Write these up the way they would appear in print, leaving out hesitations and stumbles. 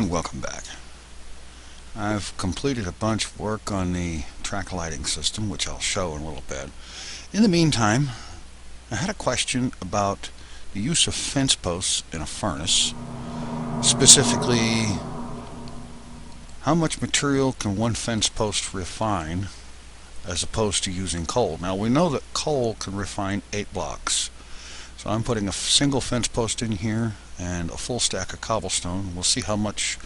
And welcome back. I've completed a bunch of work on the track lighting system, which I'll show in a little bit. In the meantime, I had a question about the use of fence posts in a furnace. Specifically, how much material can one fence post refine as opposed to using coal? Now we know that coal can refine 8 blocks. So I'm putting a single fence post in here and a full stack of cobblestone. We'll see how much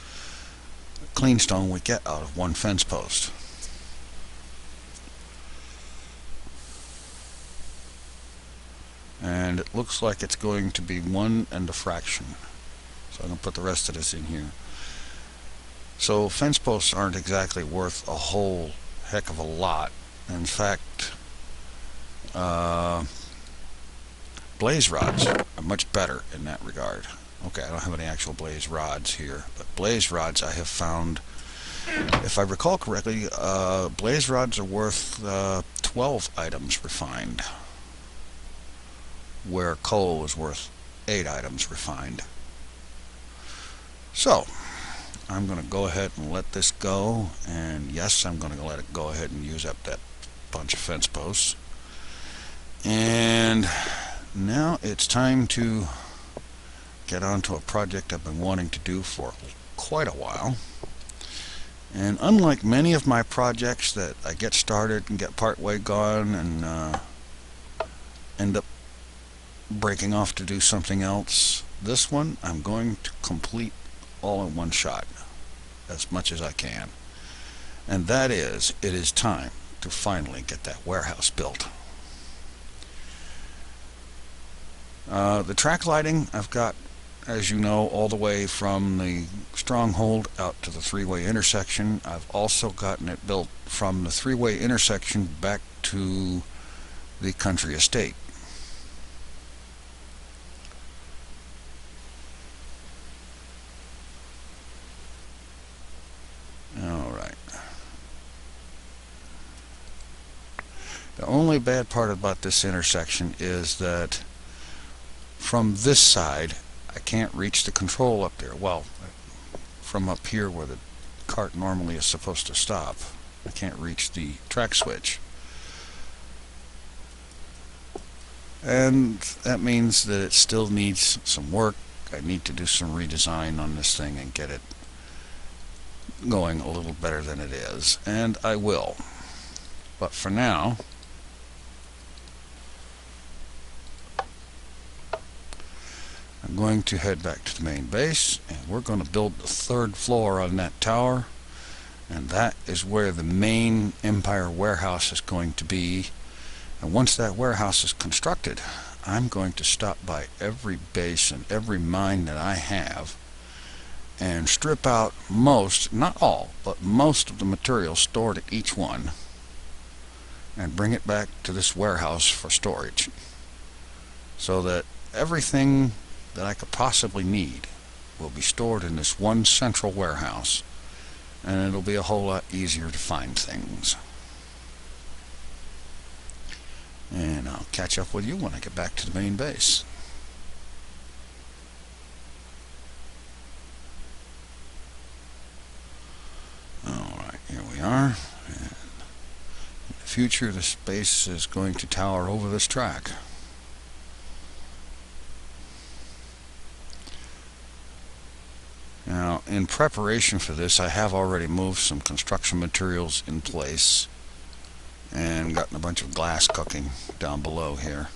clean stone we get out of one fence post. And it looks like it's going to be 1 and a fraction. So I'm going to put the rest of this in here. So fence posts aren't exactly worth a whole heck of a lot. In fact, blaze rods are much better in that regard. Okay, I don't have any actual blaze rods here, but blaze rods I have found, if I recall correctly, blaze rods are worth 12 items refined, where coal is worth 8 items refined. So I'm going to go ahead and let this go, and yes, I'm going to let it go ahead and use up that bunch of fence posts. And now it's time to get on to a project I've been wanting to do for quite a while. And unlike many of my projects that I get started and get part way gone and end up breaking off to do something else, this one I'm going to complete all in one shot, as much as I can. And that is, it is time to finally get that warehouse built. The track lighting I've got, as you know, all the way from the stronghold out to the three-way intersection. I've also gotten it built from the three-way intersection back to the country estate. Alright. The only bad part about this intersection is that from this side I can't reach the control up there. Well, from up here where the cart normally is supposed to stop, I can't reach the track switch. And that means that it still needs some work. I need to do some redesign on this thing and get it going a little better than it is. And I will. But for now, I'm going to head back to the main base, and we're going to build the 3rd floor on that tower, and that is where the main Empire warehouse is going to be. And once that warehouse is constructed, I'm going to stop by every base and every mine that I have and strip out most, not all, but most of the material stored at each one and bring it back to this warehouse for storage, so that everything that I could possibly need will be stored in this one central warehouse, and it'll be a whole lot easier to find things. And I'll catch up with you when I get back to the main base. Alright, here we are. And in the future, this base is going to tower over this track. Now, in preparation for this, I have already moved some construction materials in place and gotten a bunch of glass cooking down below here.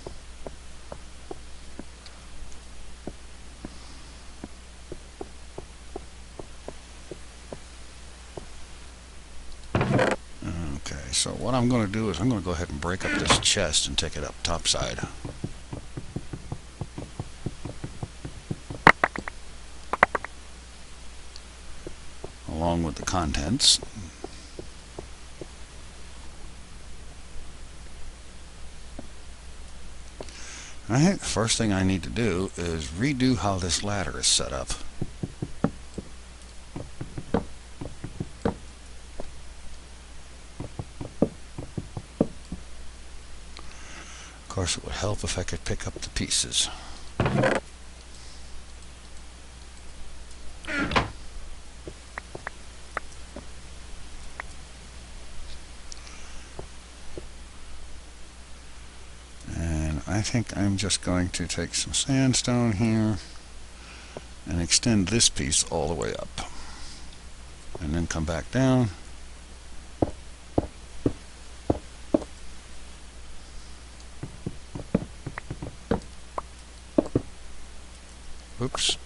Okay, so what I'm going to do is I'm going to go ahead and break up this chest and take it up topside. Along with the contents. I think the first thing I need to do is redo how this ladder is set up. Of course, it would help if I could pick up the pieces. think I'm just going to take some sandstone here and extend this piece all the way up, and then come back down. Oops.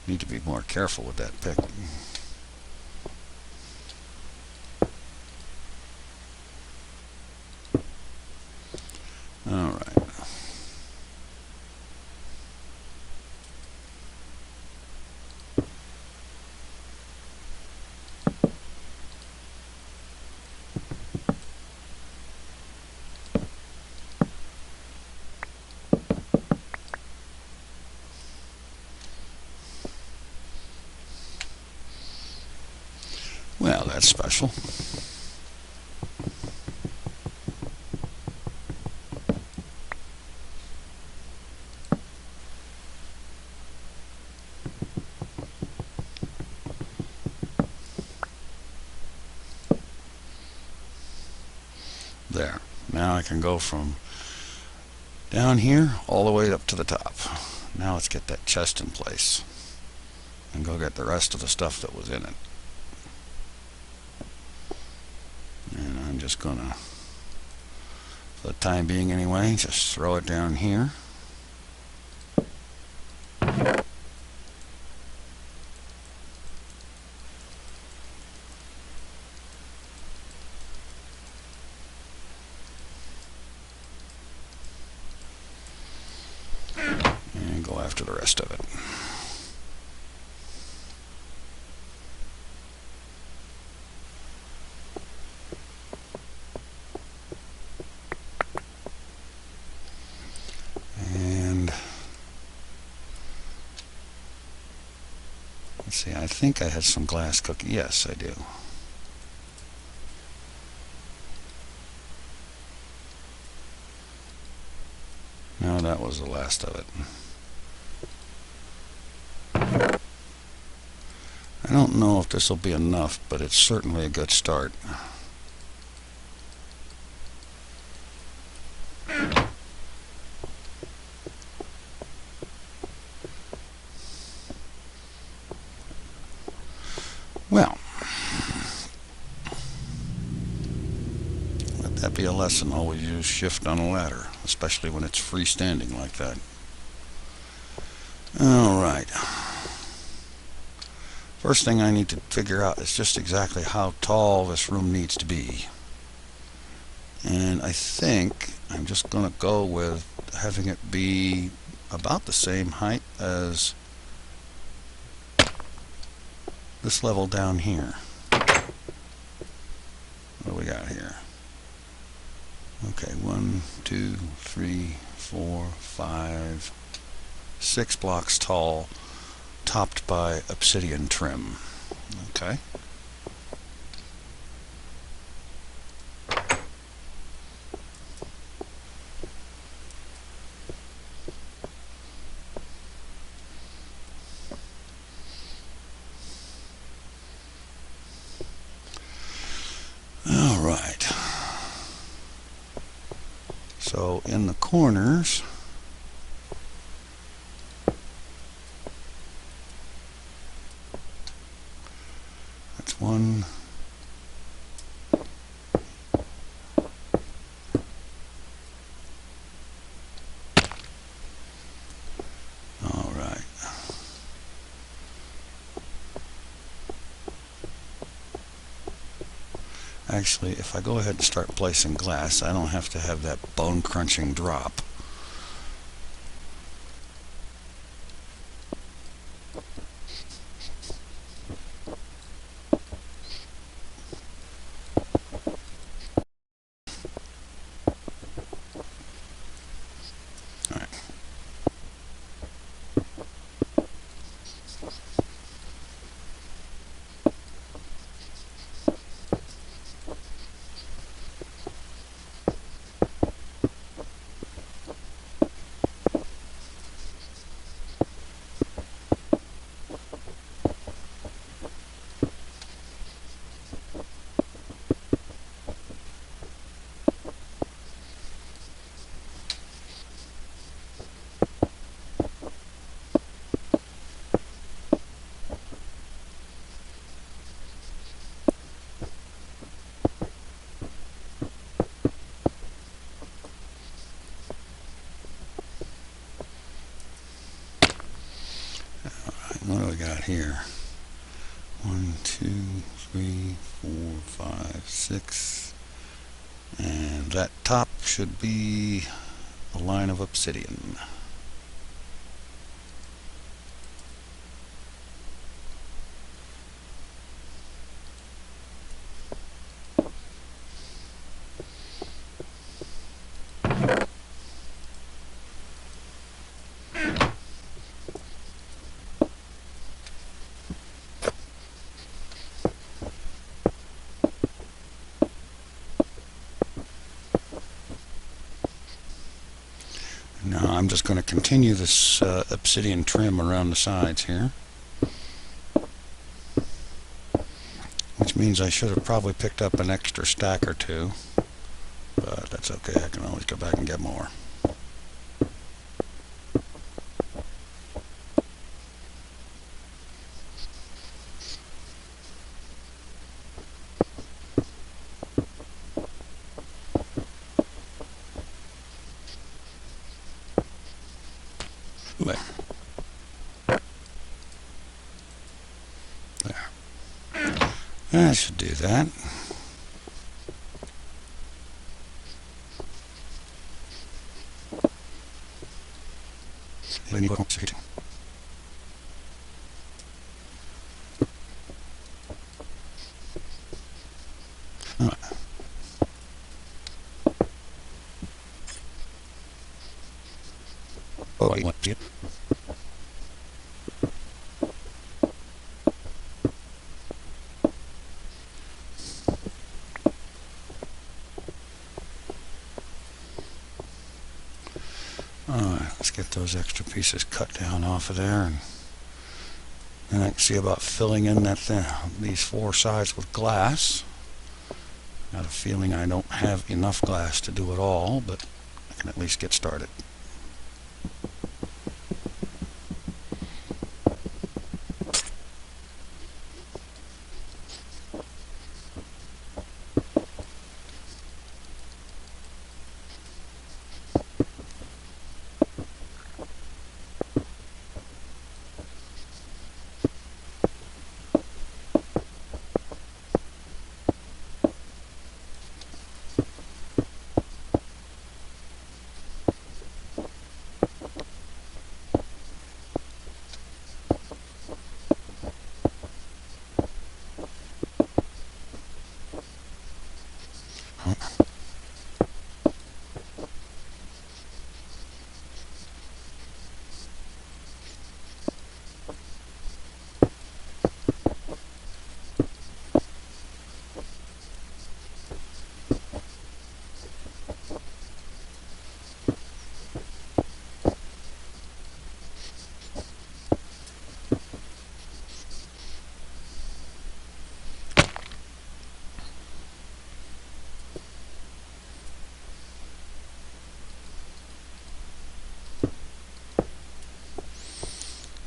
Need to be more careful with that pick. All right. Well, that's special. There. Now I can go from down here all the way up to the top. Now let's get that chest in place and go get the rest of the stuff that was in it. And I'm just gonna, for the time being anyway, just throw it down here. And go after the rest of it. Let's see, I think I had some glass cookie. Yes, I do. No, that was the last of it. I don't know if this will be enough, but it's certainly a good start. Well, let that be a lesson. Always use shift on a ladder, especially when it's freestanding like that. All right. First thing I need to figure out is just exactly how tall this room needs to be. And I think I'm just going to go with having it be about the same height as this level down here. What do we got here? Okay, 1, 2, 3, 4, 5, 6 blocks tall, topped by obsidian trim. Okay. All right. So in the corners, that's one. All right. Actually, if I go ahead and start placing glass, I don't have to have that bone-crunching drop. All right. what do we got here? 1, 2, 3, 4, 5, 6. And that top should be a line of obsidian. Now I'm just going to continue this obsidian trim around the sides here, which means I should have probably picked up an extra stack or two, but that's okay, I can always go back and get more. There. That should do that. Oh, you want to see it? Alright, let's get those extra pieces cut down off of there, and then I can see about filling in these 4 sides with glass. Got a feeling I don't have enough glass to do it all, but I can at least get started.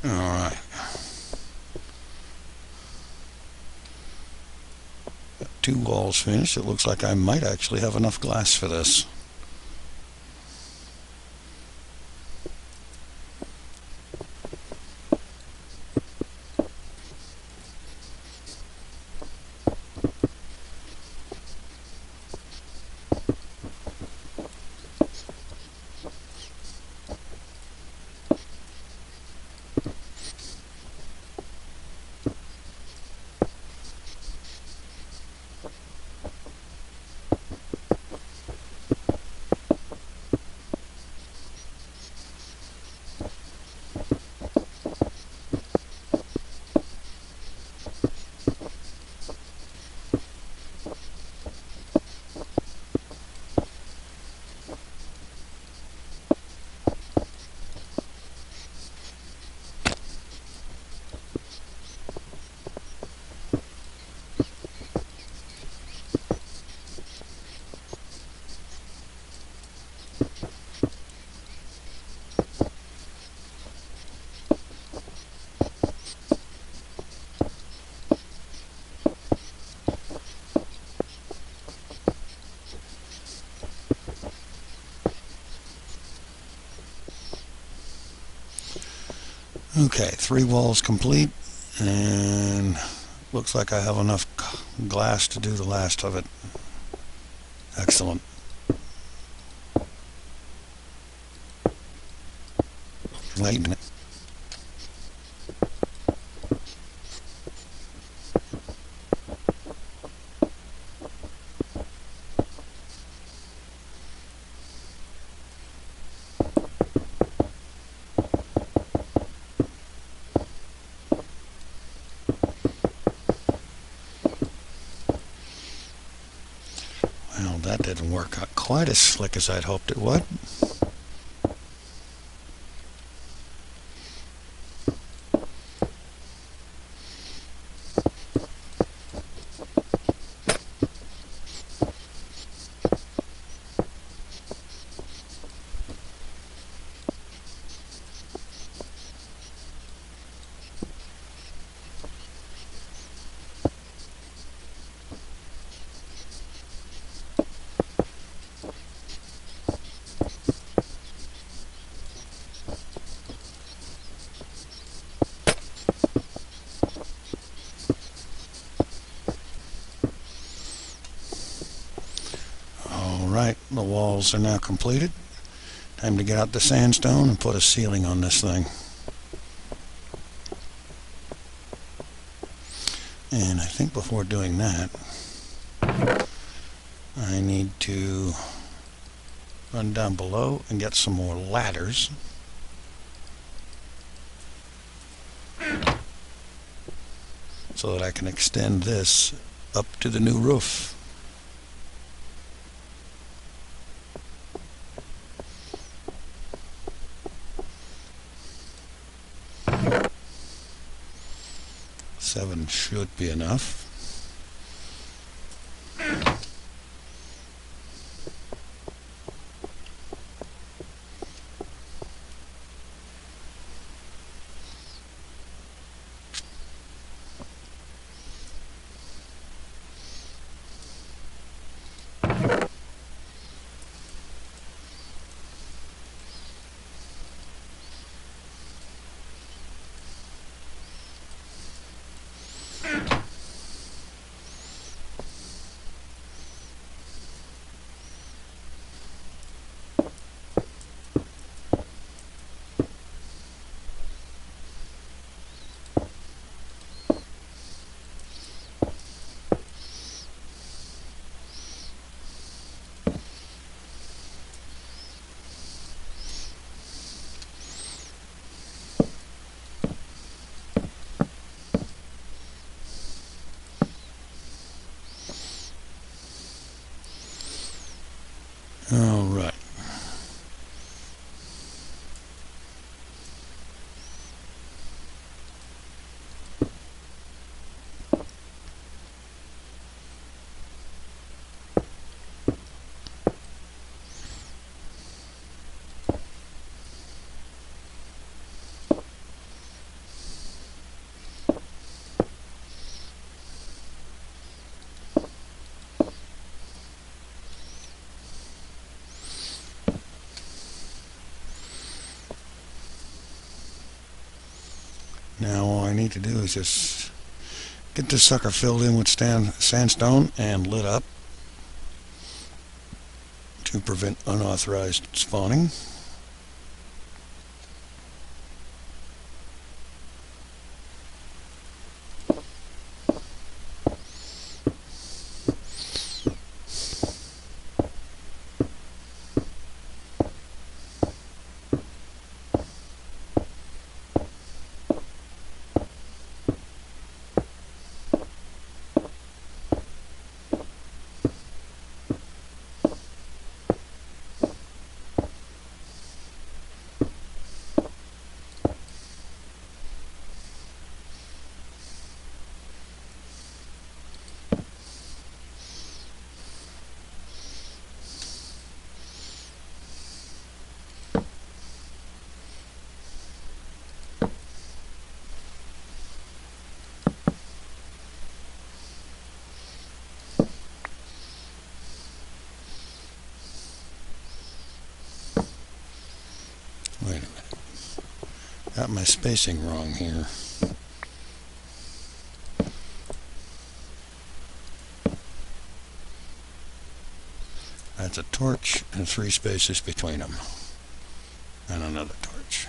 Alright. 2 walls finished. It looks like I might actually have enough glass for this. Okay, 3 walls complete, and looks like I have enough glass to do the last of it. Excellent. Wait a minute. Well, that didn't work out quite as slick as I'd hoped it would. Alright, the walls are now completed. Time to get out the sandstone and put a ceiling on this thing. And I think before doing that, I need to run down below and get some more ladders. So that I can extend this up to the new roof. Seven should be enough. All right. Now all I need to do is just get this sucker filled in with sandstone and lit up to prevent unauthorized spawning. Wait a minute. Got my spacing wrong here. That's a torch and 3 spaces between them. And another torch.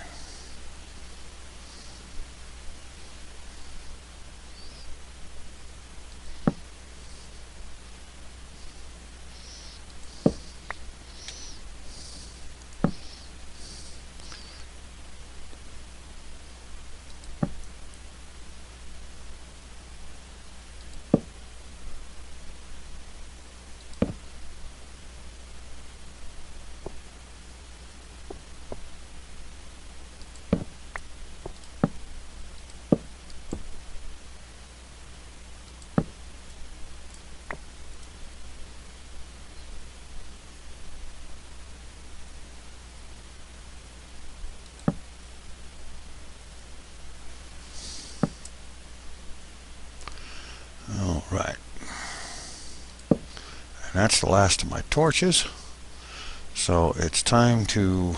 Alright. And that's the last of my torches. So it's time to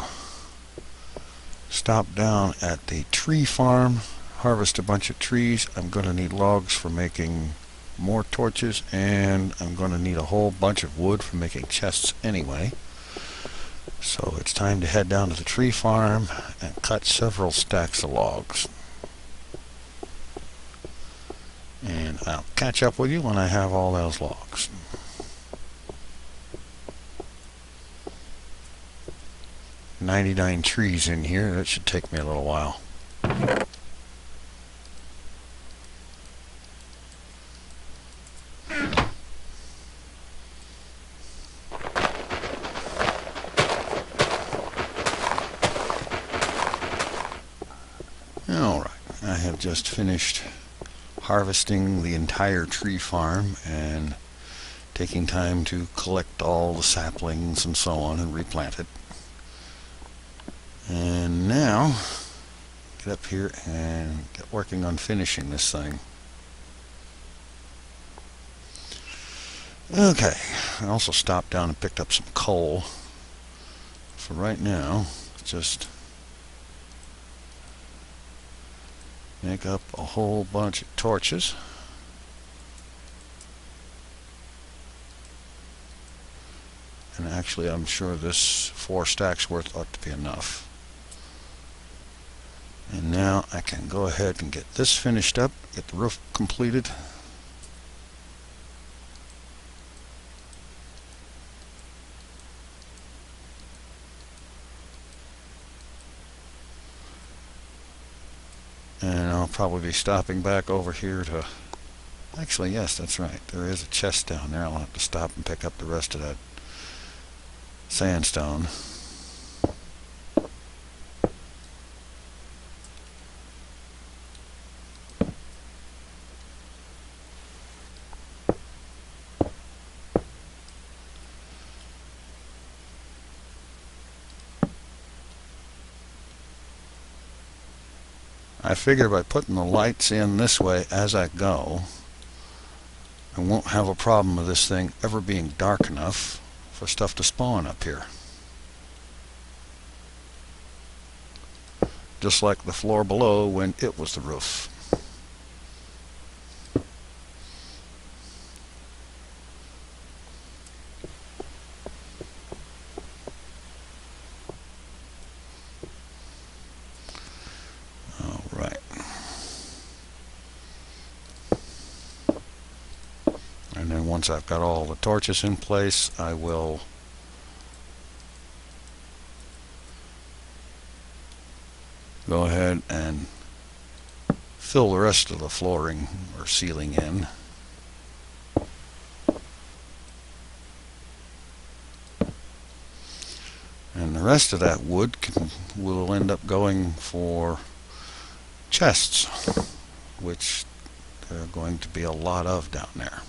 stop down at the tree farm, harvest a bunch of trees. I'm going to need logs for making more torches, and I'm going to need a whole bunch of wood for making chests anyway. So it's time to head down to the tree farm and cut several stacks of logs. And I'll catch up with you when I have all those logs. "99 trees in here. That should take me a little while. Alright, I have just finished harvesting the entire tree farm and taking time to collect all the saplings and so on and replant it. And now, get up here and get working on finishing this thing. Okay, I also stopped down and picked up some coal. For right now, just make up a whole bunch of torches. And actually, I'm sure this 4 stacks worth ought to be enough. And now I can go ahead and get this finished up, get the roof completed. And I'll probably be stopping back over here to... Actually, yes, that's right. There is a chest down there. I'll have to stop and pick up the rest of that sandstone. I figure by putting the lights in this way as I go, I won't have a problem with this thing ever being dark enough for stuff to spawn up here. Just like the floor below when it was the roof. Alright. And then once I've got all the torches in place, I will go ahead and fill the rest of the flooring or ceiling in. And the rest of that wood will end up going for chests, which there are going to be a lot of down there.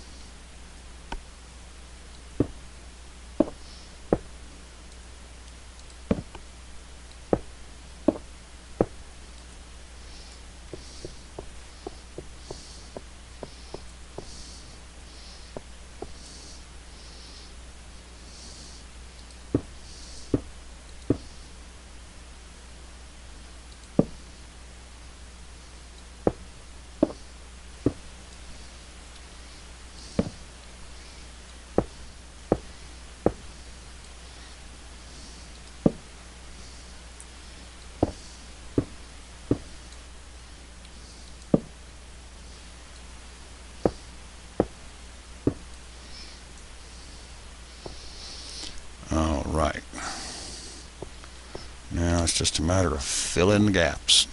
right. Now it's just a matter of filling the gaps.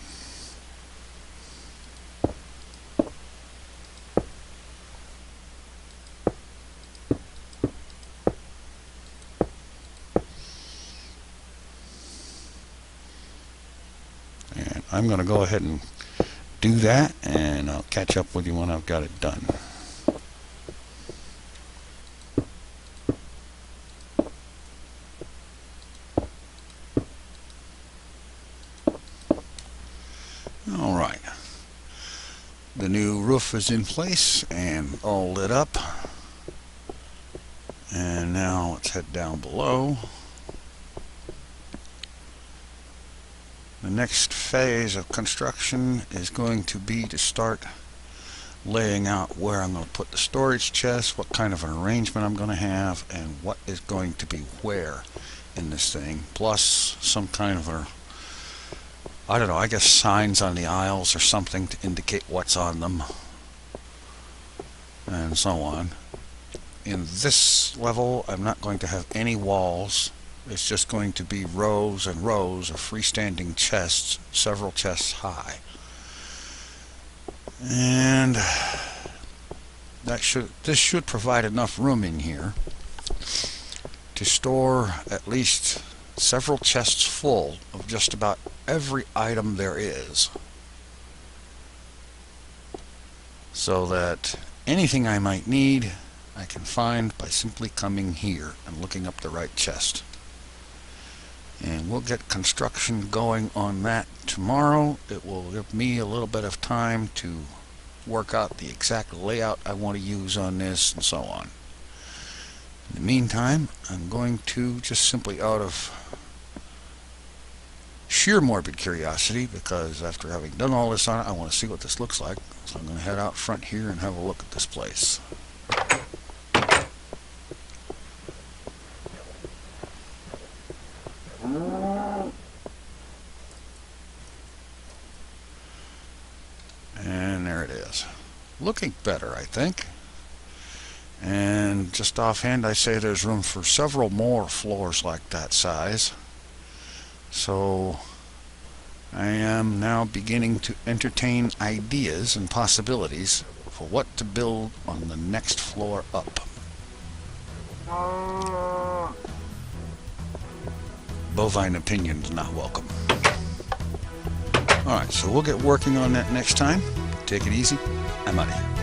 And I'm going to go ahead and do that, and I'll catch up with you when I've got it done. Alright, the new roof is in place and all lit up, and now let's head down below. The next phase of construction is going to be to start laying out where I'm going to put the storage chest, what kind of an arrangement I'm going to have, and what is going to be where in this thing, plus some kind of a, I don't know, I guess signs on the aisles or something to indicate what's on them, and so on. In this level, I'm not going to have any walls. It's just going to be rows and rows of freestanding chests, several chests high. And this should provide enough room in here to store at least several chests full of just about every item there is, so that anything I might need I can find by simply coming here and looking up the right chest. And we'll get construction going on that tomorrow. It will give me a little bit of time to work out the exact layout I want to use on this and so on. In the meantime, I'm going to just simply, out of sheer morbid curiosity, because after having done all this on it, I want to see what this looks like. So I'm going to head out front here and have a look at this place. And there it is. Looking better, I think. And just offhand, I say there's room for several more floors like that size. So I am now beginning to entertain ideas and possibilities for what to build on the next floor up. Bovine opinions not welcome. Alright, so we'll get working on that next time. Take it easy. I'm out of here.